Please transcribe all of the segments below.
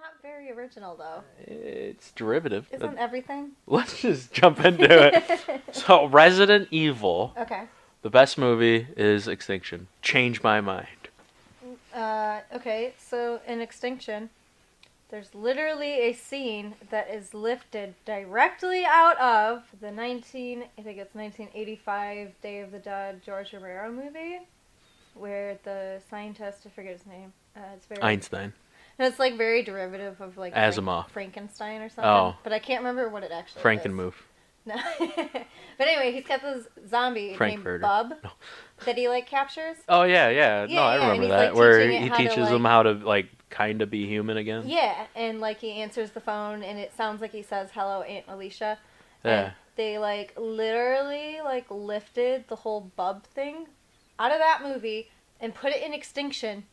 Not very original, though. It's derivative. Isn't everything? Let's just jump into it. So, Resident Evil. Okay. The best movie is Extinction. Change my mind. Okay, so in Extinction, there's literally a scene that is lifted directly out of the I think it's 1985 Day of the Dead George Romero movie, where the scientist, I forget his name, it's very... Einstein. No, it's like very derivative of like Asimov. Frankenstein or something. Oh. But I can't remember what it actually is. Frankenmove. No. But anyway, he's got this zombie named Bub that he like captures. Oh yeah. No, I remember that. Like, where he teaches them how to like kind of be human again. Yeah, and like he answers the phone and it sounds like he says hello Aunt Alicia. Yeah. And they like literally like lifted the whole Bub thing out of that movie and put it in Extinction.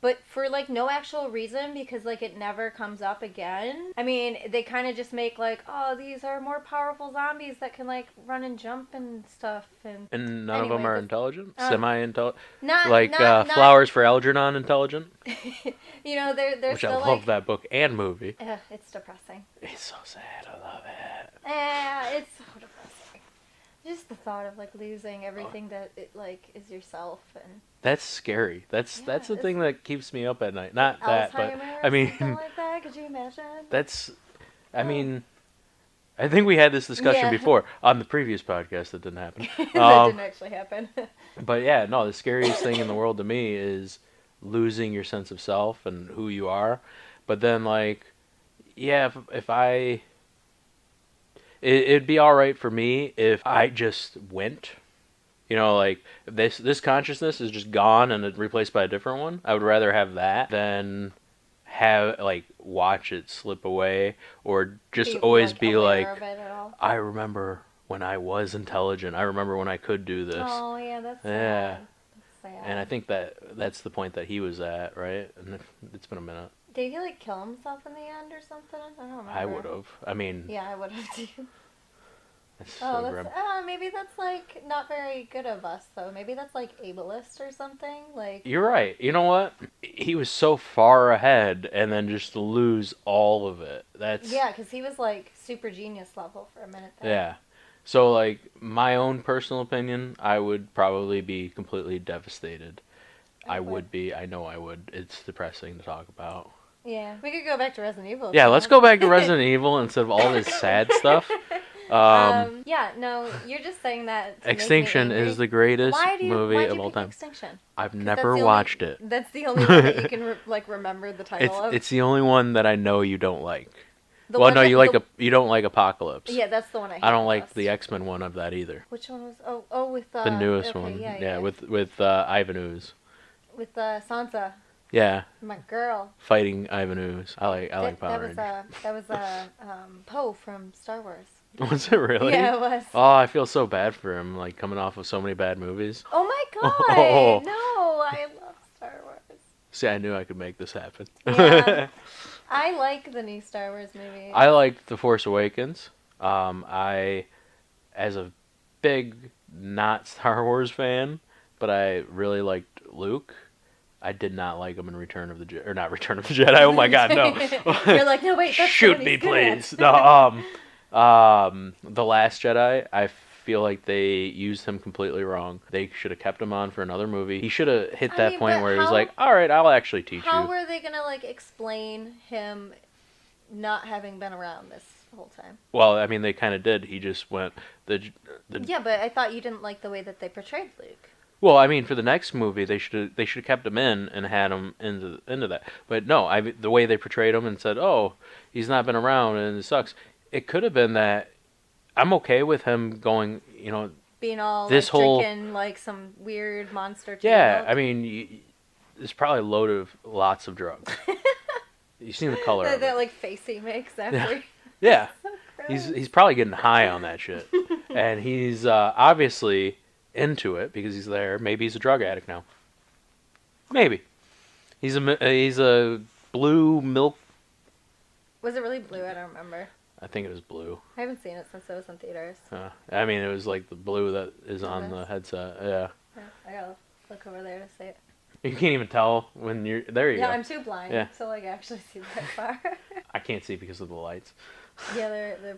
But for, like, no actual reason, because, like, it never comes up again. I mean, they kind of just make, like, oh, these are more powerful zombies that can, like, run and jump and stuff. And none of them are intelligent? Semi-intelligent? Not Flowers for Algernon intelligent? You know, they're Which still, I love that book and movie. It's depressing. It's so sad. I love it. It's so depressing. Just the thought of, like, losing everything that, it, like, is yourself and... That's scary. That's the thing that keeps me up at night. Not that, but I mean, something like that. Could you imagine? I mean, I think we had this discussion before on the previous podcast. That didn't happen. That didn't actually happen. But yeah, no, the scariest thing in the world to me is losing your sense of self and who you are. But then, like, yeah, if it'd be all right for me if I just went. You know, like, this consciousness is just gone and it's replaced by a different one. I would rather have that than have, like, watch it slip away or just always be like, I remember when I was intelligent. I remember when I could do this. Oh, yeah, that's sad. Yeah. That's sad. And I think that's the point that he was at, right? And it's been a minute. Did he, like, kill himself in the end or something? I don't remember. I would have. I mean... Yeah, I would have, too. That's maybe that's, like, not very good of us, though. Maybe that's, like, ableist or something. Like, you're right. You know what? He was so far ahead, and then just to lose all of it. That's... Yeah, because he was, like, super genius level for a minute there. Yeah. So, like, my own personal opinion, I would probably be completely devastated. I would be. I know I would. It's depressing to talk about. Yeah. We could go back to Resident Evil. Yeah, let's go back to Resident Evil instead of all this sad stuff. Yeah, no, you're just saying that to Extinction make me angry. is the greatest movie why'd of you all pick time. Extinction? I've never watched it. That's the only one that you can remember the title of. It's the only one that I know you don't like. Well, no, you don't like Apocalypse. Yeah, that's the one I hate. I don't like the X-Men one of that either. Which one was? With the newest one. Yeah, with Ivan Ooze. With Sansa. Yeah. My girl. Fighting Ivan Ooze. I like Power Rangers. That was Poe from Star Wars. Was it really? Yeah, it was. Oh, I feel so bad for him, like, coming off of so many bad movies. Oh my god! Oh. No, I love Star Wars. See, I knew I could make this happen. Yeah. I like the new Star Wars movie. I liked The Force Awakens. As a big, not Star Wars fan, but I really liked Luke. I did not like him in Return of the Jedi. Or not Return of the Jedi, oh my god, no. You're like, no, wait, that's shoot me, please. No, The Last Jedi, I feel like they used him completely wrong. They should have kept him on for another movie. He should have hit that point where he was like, all right, I'll actually teach you. How were they going to, like, explain him not having been around this whole time? Well, I mean, they kind of did. He just went... Yeah, but I thought you didn't like the way that they portrayed Luke. Well, I mean, for the next movie, they should have kept him in and had him into that. But no, the way they portrayed him and said, oh, he's not been around and it sucks. It could have been that I'm okay with him going, you know, being all this like, whole drinking like some weird monster. Yeah, I mean, there's probably a load of lots of drugs. You've seen the color. that like face he makes after. Yeah, So he's probably getting high on that shit, and he's obviously into it because he's there. Maybe he's a drug addict now. Maybe he's a blue milk. Was it really blue? I don't remember. I think it was blue. I haven't seen it since it was in theaters. I mean, it was like the blue that is on the headset. Yeah. I gotta look over there to see it. You can't even tell when you're there. You Yeah, go. I'm too blind Yeah. to like actually see that far. I can't see because of the lights. Yeah,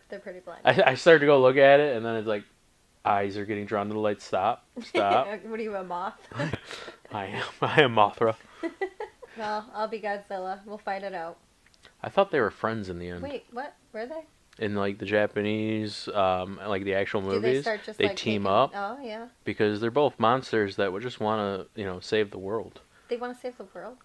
they're pretty blind. I started to go look at it, and then it's like eyes are getting drawn to the light. Stop. What are you, a moth? I am Mothra. Well, I'll be Godzilla. We'll fight it out. I thought they were friends in the end. Wait, what? Were they? In like the Japanese, like the actual Do they movies, start just they like team taking... up Oh yeah. because they're both monsters that would just want to, save the world. They want to save the world.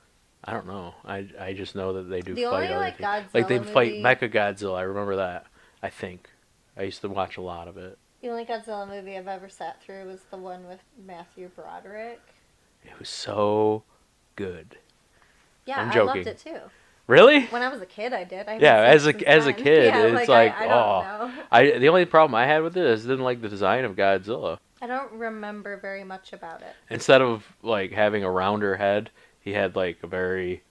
I don't know. I just know that they do The fight only other like things. Godzilla Like they fight movie... Mecha Godzilla. I remember that. I think I used to watch a lot of it. The only Godzilla movie I've ever sat through was the one with Matthew Broderick. It was so good. Yeah, I'm I joking. loved it too. When When I was a kid, I did. I haven't Yeah, seen it as a since then. kid, Yeah, it's like, I don't know. the only problem I had with it is I didn't like the design of Godzilla. I don't remember very much about it. Instead of like having a rounder head, he had like a very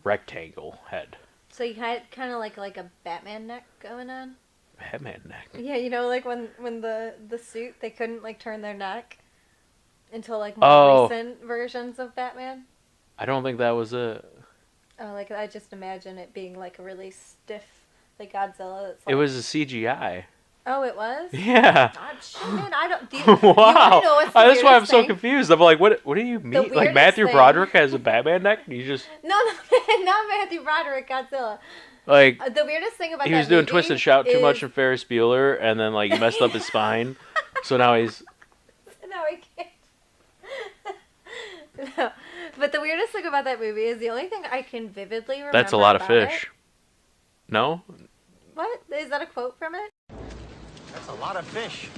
rectangle head. So you had kind of like a Batman neck going on. Batman neck. Yeah, like when the suit, they couldn't like turn their neck until like more Oh. recent versions of Batman. I don't think that was it. Oh, like I just imagine it being like a really stiff, like Godzilla. That's It like... was a CGI. Oh, it was. Yeah. God, shit, man, I don't. Do you, Wow. You wanna know what's the That's why I'm weirdest so thing? confused. I'm like, what do you mean? Like weirdest Matthew thing- Broderick has a Batman neck? You just No, not Matthew Broderick, Godzilla. like The weirdest thing about he that was doing movie Twist and Shout too is- much in Ferris Bueller, and then like he messed up his spine, so now he's No, I can't. No. But the weirdest thing about that movie is the only thing I can vividly remember. that's a lot of about fish. It, No, what? Is that a quote from it? That's a lot of fish.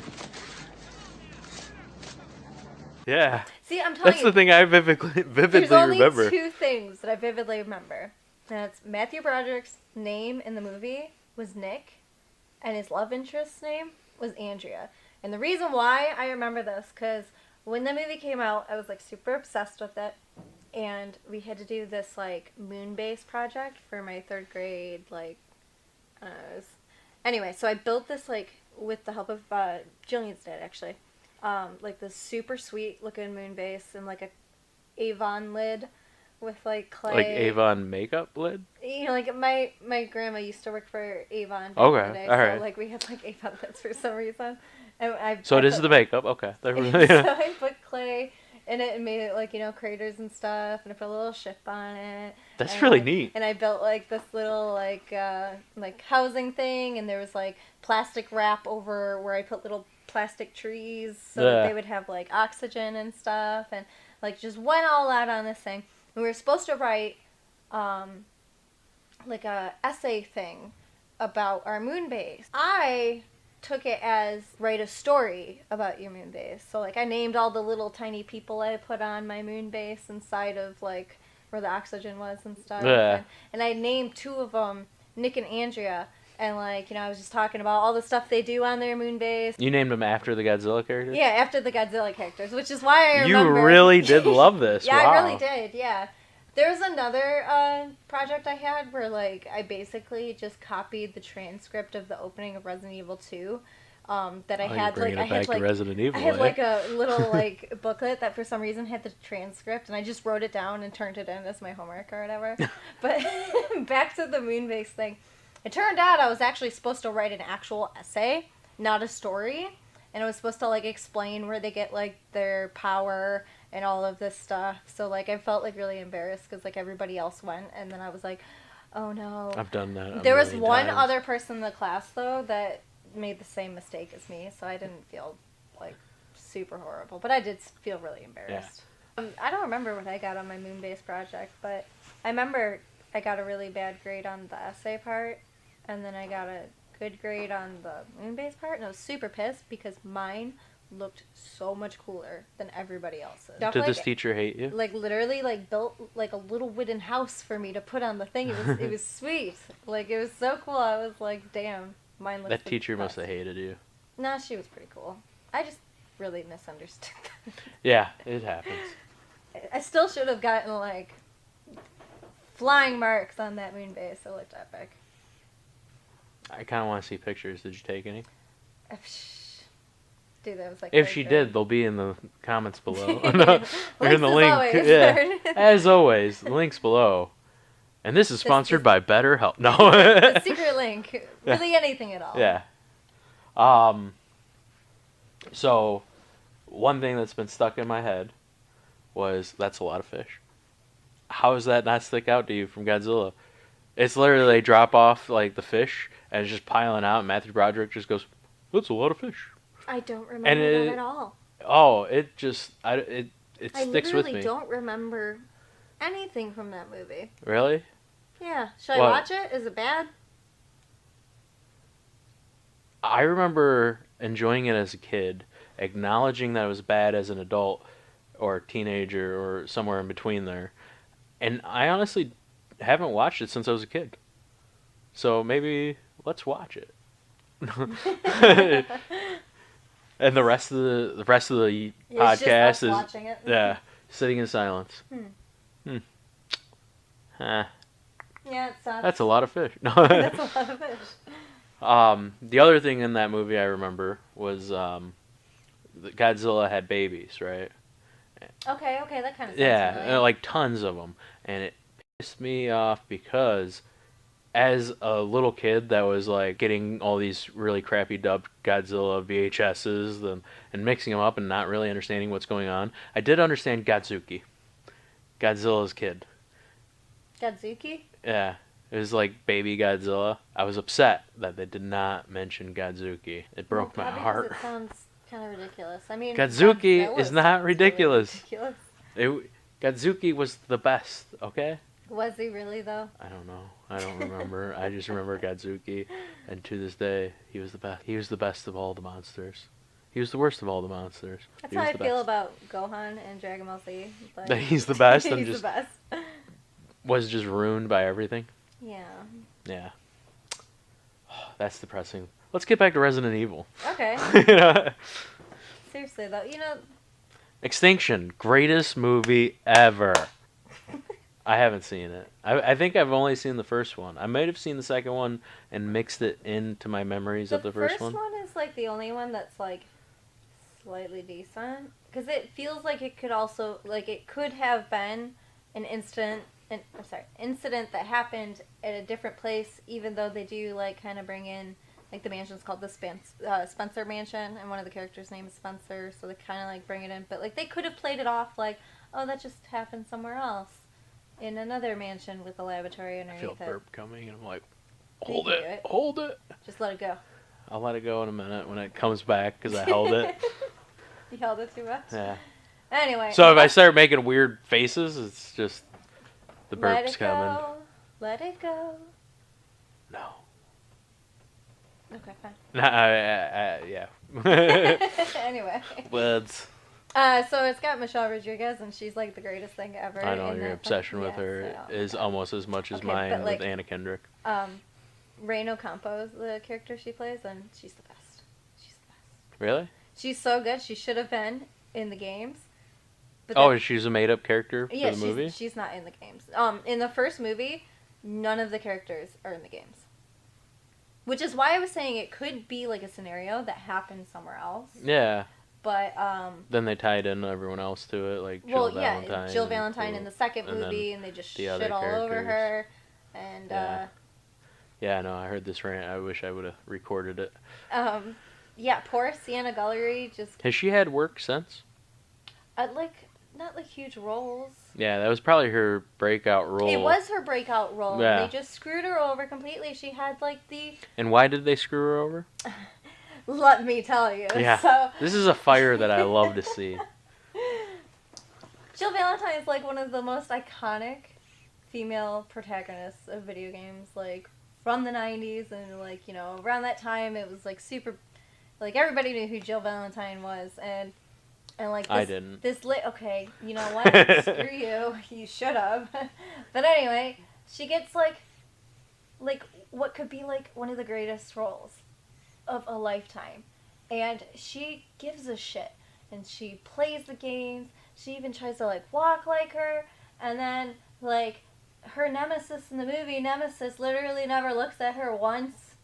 yeah, See, I'm telling that's you. the thing I vividly There's only remember. two things that I vividly remember. That's Matthew Broderick's name in the movie was Nick, and his love interest's name was Andrea. And the reason why I remember this, because when the movie came out, I was like super obsessed with it, and we had to do this like moon base project for my 3rd grade. Like, anyway, so I built this like with the help of Jillian's dad actually, like this super sweet looking moon base and like a Avon lid with like clay. Like Avon makeup lid. Like my grandma used to work for Avon. Okay, Back in the day, alright. So like we had like Avon lids for some reason. And So it is put- the makeup. Okay. so I put clay in it and made it like craters and stuff, and I put a little ship on it. That's and, really like, neat. And I built like this little like housing thing, and there was like plastic wrap over where I put little plastic trees so that Yeah. they would have like oxygen and stuff, and like just went all out on this thing. And we were supposed to write like a essay thing about our moon base. I took it as write a story about your moon base. So like I named all the little tiny people I put on my moon base inside of like where the oxygen was and stuff. Yeah. And I named 2 of them, Nick and Andrea. And like, I was just talking about all the stuff they do on their moon base. You named him after the Godzilla character? Yeah, after the Godzilla characters, which is why I You remember. really did love this. Yeah, Wow. I really did. Yeah. There was another project I had where like I basically just copied the transcript of the opening of Resident Evil 2. That I Oh, had you're bringing like I it had back like to Resident Evil. I had eh? like a little like booklet that for some reason had the transcript, and I just wrote it down and turned it in as my homework or whatever. But back to the moon base thing. It turned out I was actually supposed to write an actual essay, not a story. And it was supposed to like explain where they get like their power and all of this stuff. So like I felt like really embarrassed because like everybody else went, and then I was like, oh no. I've done that. a There was million one times. other person in the class though that made the same mistake as me, so I didn't feel like super horrible, but I did feel really embarrassed. I don't remember what I got on my moon base project, but I remember I got a really bad grade on the essay part, and then I got a good grade on the moon base part, and I was super pissed because mine looked so much cooler than everybody else's. Did this teacher hate you? Like literally like built like a little wooden house for me to put on the thing. It was sweet. Like it was so cool. I was like, damn, mine looks That the teacher must best. have hated you. Nah, she was pretty cool. I just really misunderstood that. Yeah, it happens. I still should have gotten like flying marks on that moon base. It looked epic. I kind of want to see pictures. Did you take any? Dude, that was like. If third she grade. did, they'll be in the comments below. Or in Links the as link. always, Yeah. Bird. As always, links below. And this is sponsored by BetterHelp. No. The secret link. Really anything at all. Yeah. So, one thing that's been stuck in my head was that's a lot of fish. How does that not stick out to you from Godzilla? It's literally they drop off like the fish and it's just piling out. And Matthew Broderick just goes, "That's a lot of fish." I don't remember that at all. Oh, it just it I sticks with literally me. don't remember anything from that movie. Really? Yeah. Should I What? watch it? Is it bad? I remember enjoying it as a kid, acknowledging that it was bad as an adult or a teenager or somewhere in between there. And I honestly haven't watched it since I was a kid. So maybe let's watch it. And the rest of the It's just podcast us is watching it. sitting in silence. Huh. Yeah, it sucks. That's a lot of fish. No. That's a lot of fish. The other thing in that movie I remember was that Godzilla had babies, right? Okay, that kind of sounds Yeah, familiar. like tons of them, and it pissed me off because as a little kid that was like getting all these really crappy dubbed Godzilla VHSs and mixing them up and not really understanding what's going on, I did understand Godzuki, Godzilla's kid. Godzuki? Yeah, it was like baby Godzilla. I was upset that they did not mention Godzuki. It broke my Probably 'cause heart. It sounds kind of ridiculous. I mean, Godzuki Godzilla is not sounds really ridiculous. ridiculous. Godzuki was the best, okay? Was he really though? I don't know. I don't remember. I just remember Godzuki, and to this day, he was the best. He was the best of all the monsters. He was the worst of all the monsters. That's He how was I the feel best. about Gohan and Dragon Ball Z. But That he's the best and he's just the best. was just ruined by everything. Yeah. Yeah. That's depressing. Let's get back to Resident Evil. Okay. You know? Seriously though, Extinction, greatest movie ever. I haven't seen it. I think I've only seen the first one. I might have seen the second one and mixed it into my memories of the first one. The first one is like the only one that's like slightly decent because it feels like it could also like it could have been an incident that happened at a different place, even though they do like kind of bring in like the mansion's called the Spencer Mansion, and one of the characters' name is Spencer, so they kind of like bring it in. But like they could have played it off like, oh, that just happened somewhere else, in another mansion with a laboratory I underneath feel it. burp coming, and I'm like, You hold can do it, it. hold it. Just let it go. I'll let it go in a minute when it comes back because I held it. You held it too much. Yeah. Anyway. So if I start making weird faces, it's just the Let burp's it coming. go. Let it go. No. Okay, fine. Yeah. Anyway. Words. So it's got Michelle Rodriguez, and she's like the greatest thing ever. I know in your that obsession with film. her So, is almost as much as Okay, mine but, like, with Anna Kendrick. Reno Ocampo is the character she plays, and she's the best. She's the best. Really? She's so good. She should have been in the games. But Oh, then- she's a made-up character for yeah, the movie? she's not in the games. In the first movie, none of the characters are in the games. Which is why I was saying it could be like a scenario that happened somewhere else. Yeah. But Then they tied in everyone else to it, like Jill well, Valentine. yeah, Jill and Valentine cool. in the second and then movie, and they just the shit other all over characters. her. And Yeah, no, I heard this rant. I wish I would have recorded it. yeah, poor Sienna Gallery just Has she had work since? like not like huge roles. Yeah, that was probably her breakout role. It was her breakout role. Yeah. They just screwed her over completely. She had like the And why did they screw her over? let me tell you. Yeah. So This is a fire that I love to see. Jill Valentine is like one of the most iconic female protagonists of video games, like from the 90s, and like, around that time it was like super, like everybody knew who Jill Valentine was, and like this, I didn't. Okay, you know what? Screw you. You should have. But anyway, she gets like what could be like one of the greatest roles of a lifetime, and she gives a shit, and she plays the games. She even tries to like walk like her, and then like her nemesis in the movie, Nemesis, literally never looks at her once,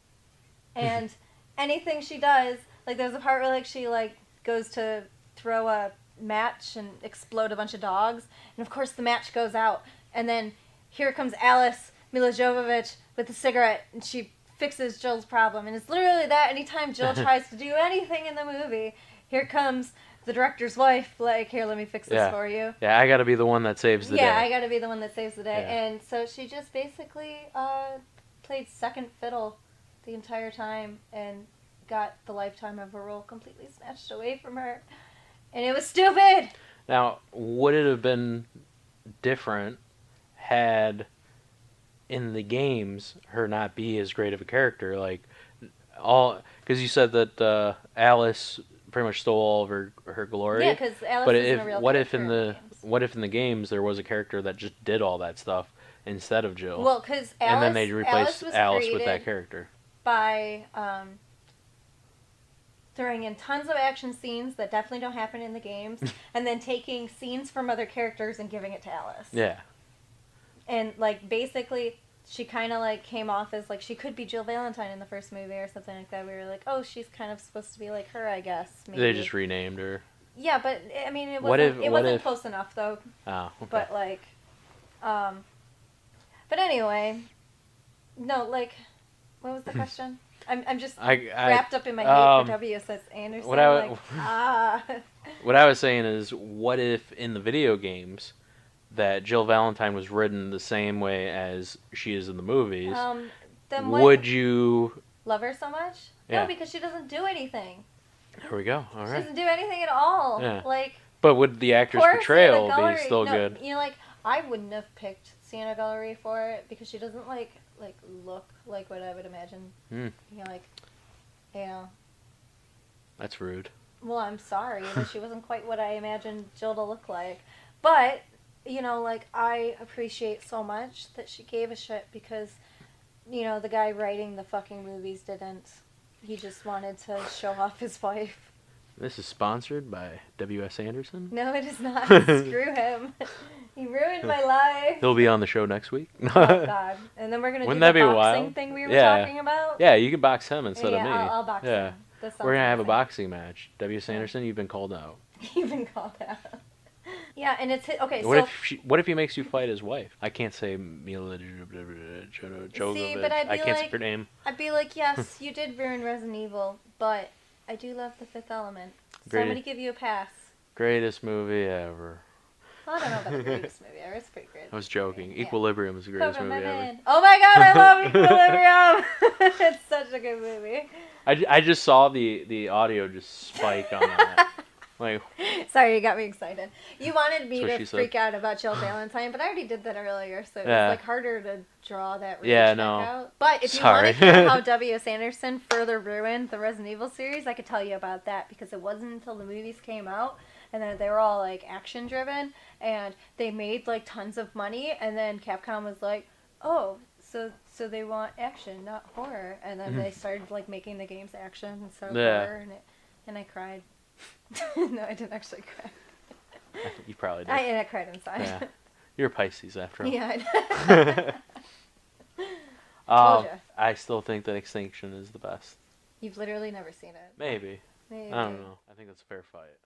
and anything she does, like there's a part where like she like goes to throw a match and explode a bunch of dogs, and of course the match goes out, and then here comes Alice Mila Jovovich with a cigarette, and she fixes Jill's problem. And it's literally that anytime Jill tries to do anything in the movie, here comes the director's wife, like, here, let me fix this for you. Yeah, I gotta be the one that saves the day. Yeah, I gotta be the one that saves the day. Yeah. And so she just basically played second fiddle the entire time and got the lifetime of her role completely snatched away from her. And it was stupid! Now, would it have been different had in the games her not be as great of a character? Like, because you said that Alice pretty much stole all of her glory. Yeah, because Alice isn't a real character in the games. What if in the games there was a character that just did all that stuff instead of Jill? Well, because and then they replaced Alice with that character by throwing in tons of action scenes that definitely don't happen in the games, and then taking scenes from other characters and giving it to Alice. Yeah. And, like, basically, she kind of, like, came off as, like, she could be Jill Valentine in the first movie or something like that. We were like, oh, she's kind of supposed to be like her, I guess. Maybe. They just renamed her. Yeah, but, I mean, it wasn't close enough, though. Oh, okay. But, like, but anyway, no, like, what was the question? I'm just wrapped up in my hate for W.S. Anderson. What I was saying is, what if in the video games that Jill Valentine was written the same way as she is in the movies? Then would you love her so much? Yeah. No, because she doesn't do anything. There we go. All right. She doesn't do anything at all. Yeah. Like, but would the actor's portrayal be still good? You know, like, I wouldn't have picked Sienna Gallery for it because she doesn't like look like what I would imagine. Mm. You know, like, you know. That's rude. Well, I'm sorry, but she wasn't quite what I imagined Jill to look like. But, you know, like, I appreciate so much that she gave a shit because, you know, the guy writing the fucking movies didn't. He just wanted to show off his wife. This is sponsored by W.S. Anderson. No, it is not. Screw him. He ruined my life. He'll be on the show next week. Oh, God. And then we're going to do the boxing thing we were talking about? Yeah, you can box him instead of me. I'll box him. We're going to have a boxing match. W.S. Anderson, you've been called out. You've been called out. Yeah, and it's... Okay, what if he makes you fight his wife? I can't say Mila Jovovich. See, but I can't say her name. I'd be like, yes, you did ruin Resident Evil, but I do love The Fifth Element. So I'm going to give you a pass. Greatest movie ever. I don't know about the greatest movie ever. It's pretty great. I was joking. Yeah. Equilibrium is the greatest movie ever. Oh my God, I love Equilibrium! It's such a good movie. I just saw the audio just spike on that. Like, sorry, you got me excited. You wanted me to freak out about Jill Valentine, but I already did that earlier, so it was like harder to draw that rage back out. But if you want to hear how W.S. Anderson further ruined the Resident Evil series, I could tell you about that because it wasn't until the movies came out and then they were all like action driven and they made like tons of money, and then Capcom was like, oh, so they want action, not horror, and then they started like making the games action instead of horror, and I cried. No, I didn't actually cry. You probably did. I cried inside. Yeah. You're a Pisces after all. Yeah, I know. I still think that Extinction is the best. You've literally never seen it. Maybe. I don't know. I think that's a fair fight.